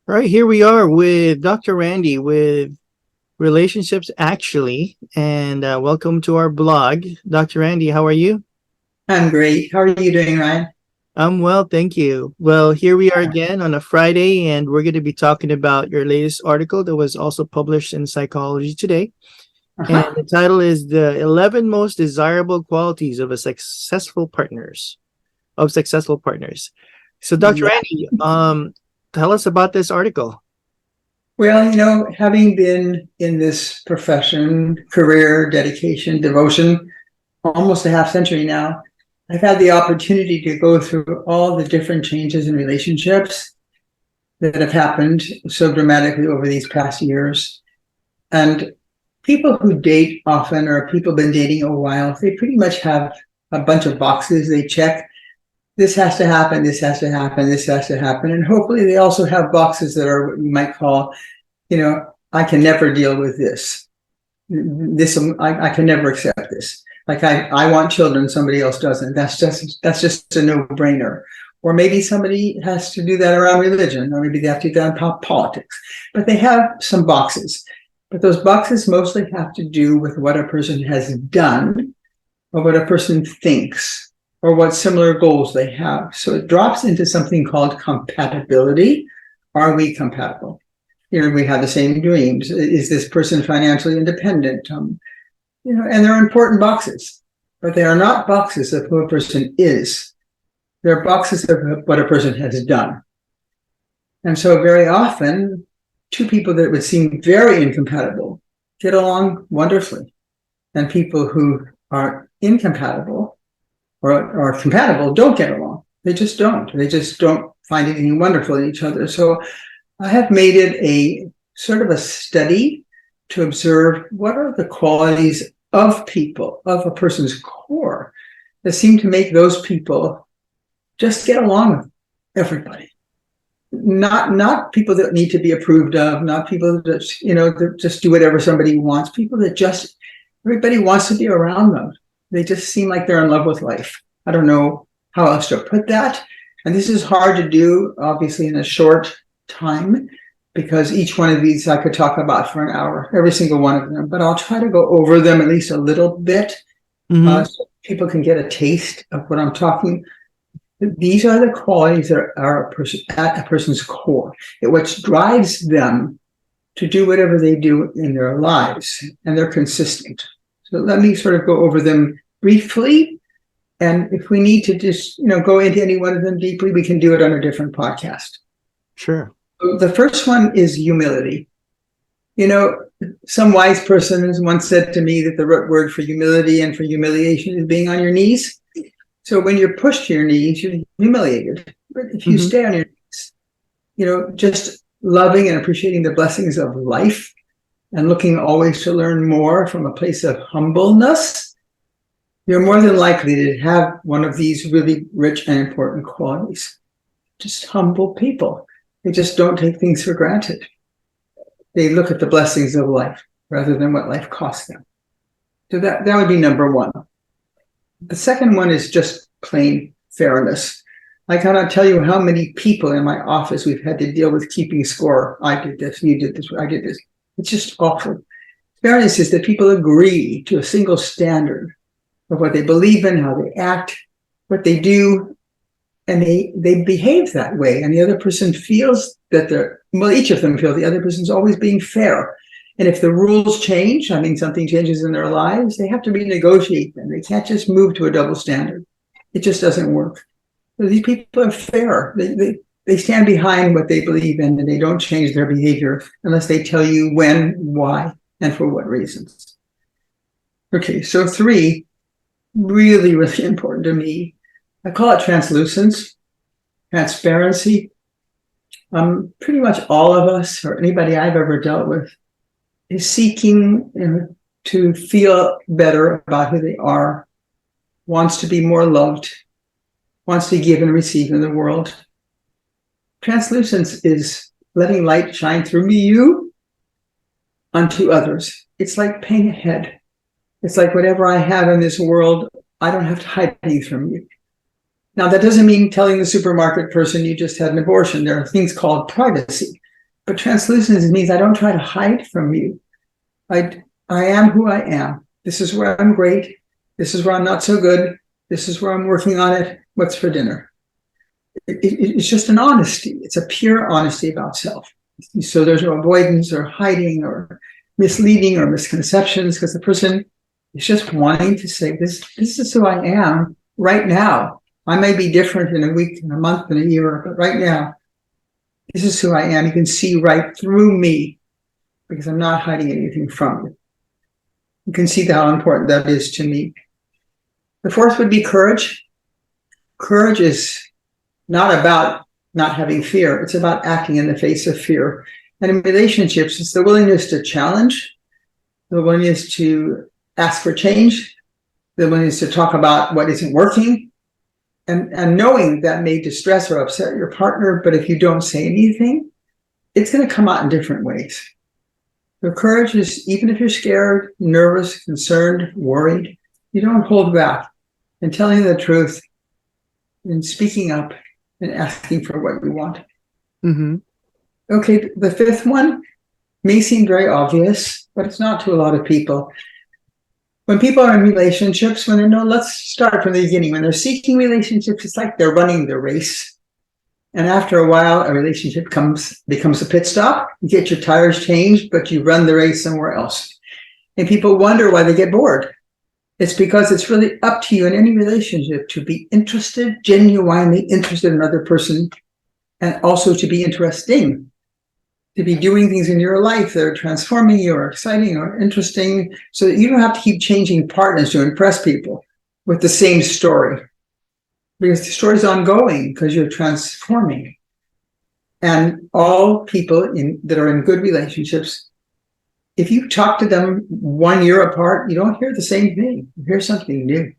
All right, here we are with Dr. Randy with Relationships Actually, and welcome to our blog. Dr. Randy, how are you? I'm great. How are you doing, Ryan? I'm well, thank you. Well, here we are again on a Friday, and we're going to be talking about your latest article that was also published in Psychology Today. And Uh-huh. the title is The 11 Most Desirable Qualities of Successful Partners. So, Dr. Yeah. Randy, tell us about this article. Well, having been in this profession, career, dedication, devotion, almost a half century now, I've had the opportunity to go through all the different changes in relationships that have happened so dramatically over these past years. And people who date often, or people been dating a while, they pretty much have a bunch of boxes they check. This has to happen, this has to happen, this has to happen. And hopefully they also have boxes that are what you might call, I can never deal with this. I can never accept this. Like I want children, somebody else doesn't. That's just a no-brainer. Or maybe somebody has to do that around religion, or maybe they have to do that in politics. But they have some boxes. But those boxes mostly have to do with what a person has done, or what a person thinks, or what similar goals they have. So it drops into something called compatibility. Are we compatible? We have the same dreams. Is this person financially independent? And they're important boxes, but they are not boxes of who a person is. They're boxes of what a person has done. And so very often, two people that would seem very incompatible get along wonderfully. And people who are incompatible or compatible don't get along. They just don't. They just don't find anything wonderful in each other. So I have made it a sort of a study to observe what are the qualities of people, of a person's core, that seem to make those people just get along with everybody. Not people that need to be approved of, not people that just do whatever somebody wants, people that just everybody wants to be around them. They just seem like they're in love with life. I don't know how else to put that. And this is hard to do, obviously, in a short time, because each one of these I could talk about for an hour, every single one of them. But I'll try to go over them at least a little bit, so people can get a taste of what I'm talking. These are the qualities that are at a person's core, which drives them to do whatever they do in their lives, and they're consistent. So let me sort of go over them briefly. And if we need to just, go into any one of them deeply, we can do it on a different podcast. Sure. The first one is humility. Some wise person has once said to me that the root word for humility and for humiliation is being on your knees. So when you're pushed to your knees, you're humiliated. But if you stay on your knees, just loving and appreciating the blessings of life and looking always to learn more from a place of humbleness, you're more than likely to have one of these really rich and important qualities. Just humble people. They just don't take things for granted. They look at the blessings of life rather than what life costs them. So that would be number one. The second one is just plain fairness. I cannot tell you how many people in my office we've had to deal with keeping score. I did this, you did this, I did this. It's just awful. Fairness is that people agree to a single standard of what they believe in, how they act, what they do, and they behave that way. And the other person feels that each of them feel the other person's always being fair. And if the rules change, something changes in their lives, they have to renegotiate them. They can't just move to a double standard. It just doesn't work. So these people are fair. They stand behind what they believe in, and they don't change their behavior unless they tell you when, why, and for what reasons. Okay, so 3, really, really important to me. I call it translucence, transparency. Pretty much all of us, or anybody I've ever dealt with, is seeking to feel better about who they are, wants to be more loved, wants to give and receive in the world. Translucence is letting light shine through you unto others. It's like paying ahead. It's like whatever I have in this world, I don't have to hide things from you. Now, that doesn't mean telling the supermarket person you just had an abortion. There are things called privacy. But translucence means I don't try to hide from you. I am who I am. This is where I'm great. This is where I'm not so good. This is where I'm working on it. What's for dinner? It's just an honesty. It's a pure honesty about self. So there's no avoidance or hiding or misleading or misconceptions, because the person is just wanting to say, this is who I am right now. I may be different in a week, in a month, in a year, but right now, this is who I am. You can see right through me because I'm not hiding anything from you. You can see how important that is to me. The fourth would be courage. Courage is not about not having fear. It's about acting in the face of fear. And in relationships, it's the willingness to challenge, the willingness to ask for change, the willingness to talk about what isn't working, and knowing that may distress or upset your partner, but if you don't say anything, it's going to come out in different ways. The courage is, even if you're scared, nervous, concerned, worried, you don't hold back in telling the truth, in speaking up, and asking for what you want. Mm-hmm. Okay, the fifth one may seem very obvious, but it's not to a lot of people. When people are in relationships, let's start from the beginning. When they're seeking relationships, it's like they're running the race. And after a while, a relationship becomes a pit stop. You get your tires changed, but you run the race somewhere else. And people wonder why they get bored. It's because it's really up to you in any relationship to be interested, genuinely interested in another person, and also to be interesting, to be doing things in your life that are transforming you or exciting or interesting, so that you don't have to keep changing partners to impress people with the same story. Because the story is ongoing because you're transforming. And all people that are in good relationships, if you talk to them 1 year apart, you don't hear the same thing. You hear something new,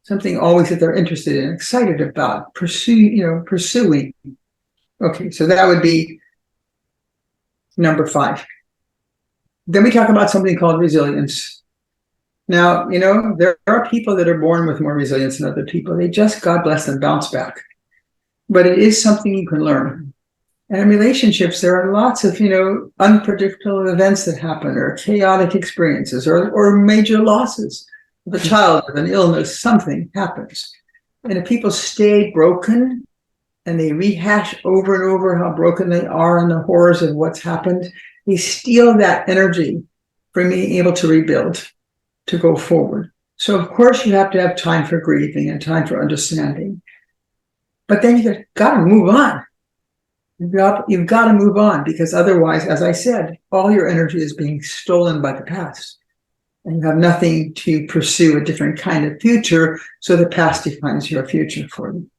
something always that they're interested in, excited about, pursuing. Okay, so that would be number 5. Then we talk about something called resilience. Now, there are people that are born with more resilience than other people. They just, God bless them, bounce back. But it is something you can learn. And in relationships, there are lots of, unpredictable events that happen, or chaotic experiences, or major losses. The child with an illness, something happens. And if people stay broken and they rehash over and over how broken they are and the horrors of what's happened, they steal that energy from being able to rebuild, to go forward. So, of course, you have to have time for grieving and time for understanding. But then you've got to move on. You've got to move on, because otherwise, as I said, all your energy is being stolen by the past. And you have nothing to pursue a different kind of future, so the past defines your future for you.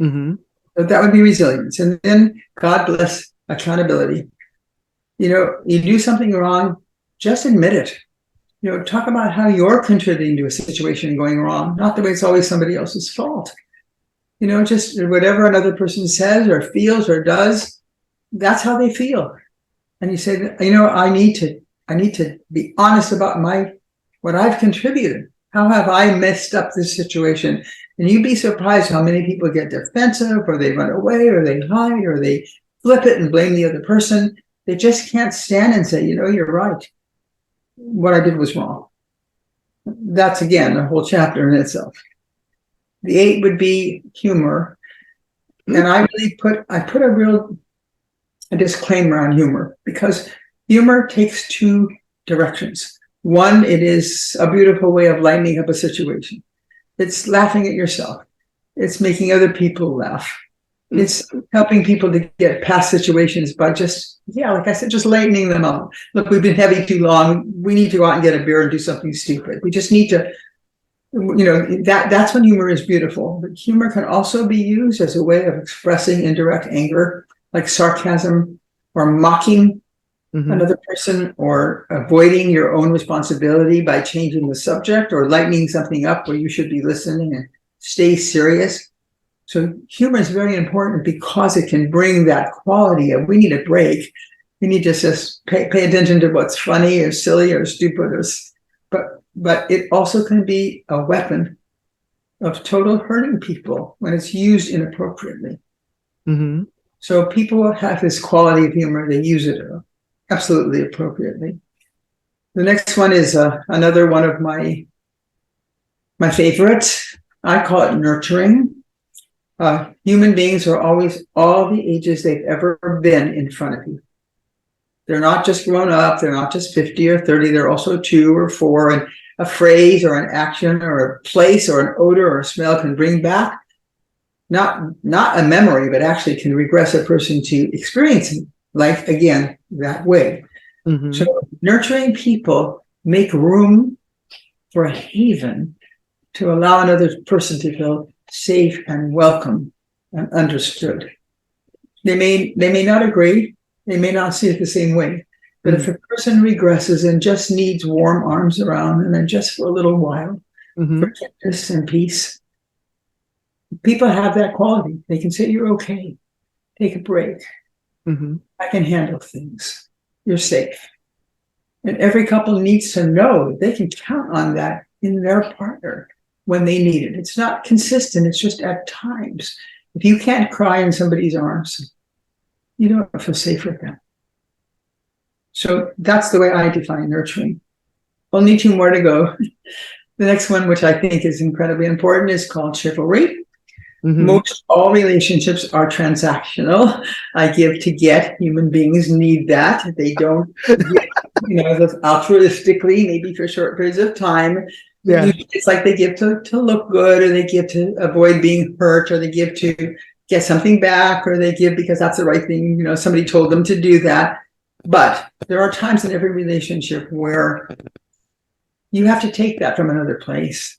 Mm-hmm. So that would be resilience. And then, God bless, accountability. You do something wrong, just admit it. Talk about how you're contributing to a situation going wrong, not the way it's always somebody else's fault. Just whatever another person says or feels or does, that's how they feel. And you say, I need to be honest about what I've contributed. How have I messed up this situation? And you'd be surprised how many people get defensive, or they run away, or they hide, or they flip it and blame the other person. They just can't stand and say, you're right. What I did was wrong. That's, again, a whole chapter in itself. The 8 would be humor. And I put a disclaimer on humor, because humor takes 2 directions. One, it is a beautiful way of lightening up a situation. It's laughing at yourself. It's making other people laugh. It's helping people to get past situations by just, like I said, just lightening them up. Look, we've been heavy too long. We need to go out and get a beer and do something stupid. We just need to, that's when humor is beautiful. But humor can also be used as a way of expressing indirect anger, like sarcasm or mocking another person, or avoiding your own responsibility by changing the subject, or lightening something up where you should be listening and stay serious. So humor is very important because it can bring that quality of, we need a break. We need to just pay attention to what's funny or silly or stupid, but it also can be a weapon of total hurting people when it's used inappropriately. Mm-hmm. So people have this quality of humor, they use it absolutely appropriately. The next one is another one of my favorites. I call it nurturing. Human beings are always all the ages they've ever been in front of you. They're not just grown up, they're not just 50 or 30, they're also 2 or 4, and a phrase or an action or a place or an odor or a smell can bring back not a memory, but actually can regress a person to experiencing life again that way. Mm-hmm. So nurturing people make room for a haven to allow another person to feel safe and welcome and understood. They may not agree, they may not see it the same way, but if a person regresses and just needs warm arms around and then just for a little while, forgiveness and peace, people have that quality. They can say, you're okay, take a break. I can handle things. You're safe. And every couple needs to know they can count on that in their partner when they need it. It's not consistent. It's just at times. If you can't cry in somebody's arms, you don't feel safe with them. So that's the way I define nurturing. Only 2 more to go. The next one, which I think is incredibly important, is called chivalry. Most all relationships are transactional. I give to get. Human beings need that. They don't get, altruistically, maybe for short periods of time. Yeah. It's like they give to look good, or they give to avoid being hurt, or they give to get something back, or they give because that's the right thing. Somebody told them to do that. But there are times in every relationship where you have to take that from another place.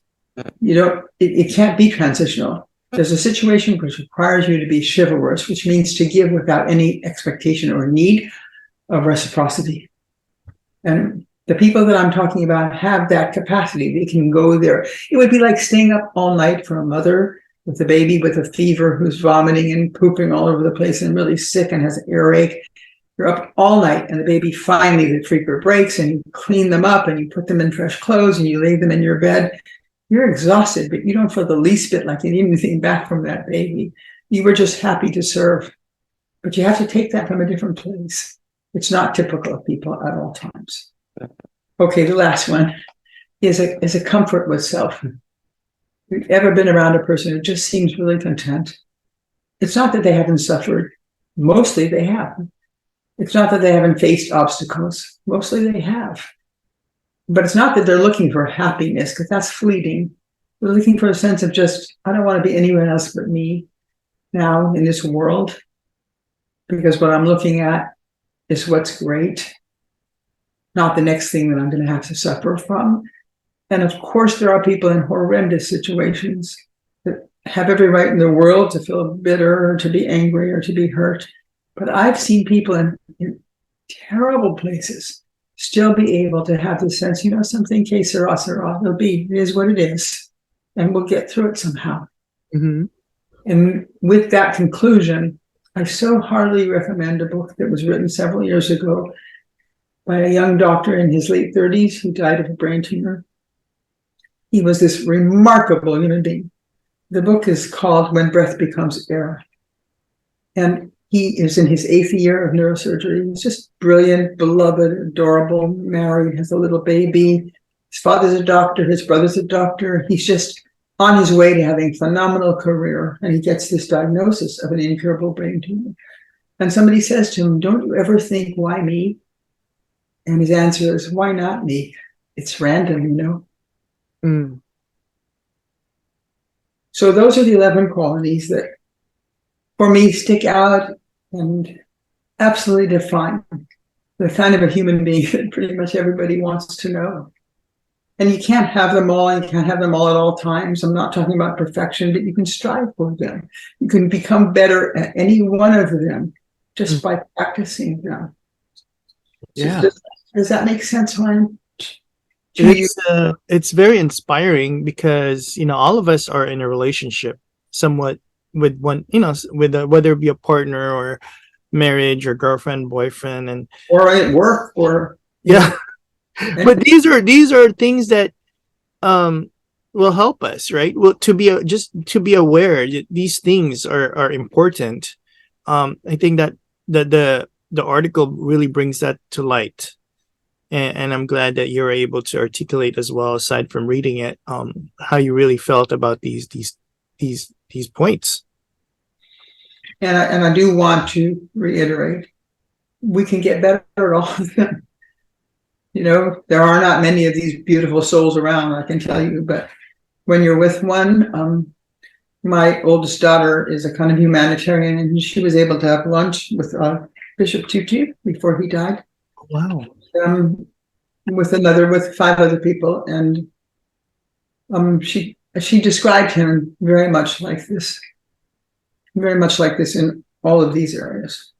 It can't be transitional. There's a situation which requires you to be chivalrous, which means to give without any expectation or need of reciprocity. And the people that I'm talking about have that capacity. They can go there. It would be like staying up all night for a mother with a baby with a fever who's vomiting and pooping all over the place and really sick and has an earache. You're up all night and the baby finally, the fever breaks, and you clean them up and you put them in fresh clothes and you lay them in your bed. You're exhausted, but you don't feel the least bit like you need anything back from that baby. You were just happy to serve. But you have to take that from a different place. It's not typical of people at all times. Okay, the last one is a comfort with self. Have you ever been around a person who just seems really content? It's not that they haven't suffered. Mostly they have. It's not that they haven't faced obstacles. Mostly they have. But it's not that they're looking for happiness, because that's fleeting. They're looking for a sense of just, I don't want to be anyone else but me now in this world, because what I'm looking at is what's great, not the next thing that I'm going to have to suffer from. And of course, there are people in horrendous situations that have every right in the world to feel bitter or to be angry or to be hurt. But I've seen people in terrible places still be able to have the sense, something que sera, sera, it'll be, it is what it is, and we'll get through it somehow. And with that conclusion, I so heartily recommend a book that was written several years ago by a young doctor in his late 30s who died of a brain tumor. He was this remarkable human being. The book is called When Breath Becomes Air. And he is in his 8th year of neurosurgery. He's just brilliant, beloved, adorable, married, has a little baby. His father's a doctor, his brother's a doctor. He's just on his way to having a phenomenal career. And he gets this diagnosis of an incurable brain tumor. And somebody says to him, don't you ever think, why me? And his answer is, why not me? It's random, So those are the 11 qualities that, for me, stick out and absolutely define the kind of a human being that pretty much everybody wants to know. And you can't have them all, and you can't have them all at all times. I'm not talking about perfection, but you can strive for them. You can become better at any one of them just by practicing them. Yeah. Does that make sense, Ryan? It's very inspiring because, all of us are in a relationship somewhat with one, with whether it be a partner or marriage or girlfriend, boyfriend, or at work, or but these are things that will help us, right? Well, to be aware that these things are important. I think that the article really brings that to light, and I'm glad that you're able to articulate as well, aside from reading it, how you really felt about these points. And I do want to reiterate, we can get better at all of them. You know, there are not many of these beautiful souls around, I can tell you, but when you're with one, my oldest daughter is a kind of humanitarian, and she was able to have lunch with Bishop Tutu before he died. Wow. With 5 other people, and she described him very much like this in all of these areas.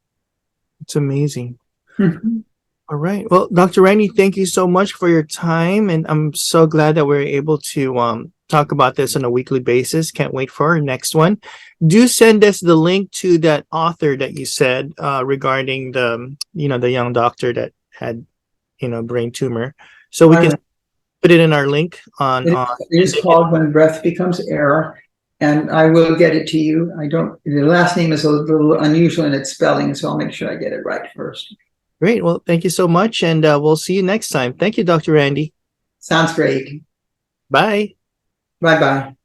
It's amazing. Mhm. All right. Well, Dr. Randy, thank you so much for your time, and I'm so glad that we're able to talk about this on a weekly basis. Can't wait for our next one. Do send us the link to that author that you said regarding the young doctor that had brain tumor, so we can put it in our link on. It is called When Breath Becomes Air, and I will get it to you. The last name is a little unusual in its spelling, so I'll make sure I get it right first. Great. Well, thank you so much, and we'll see you next time. Thank you, Dr. Randy. Sounds great. Bye. Bye-bye.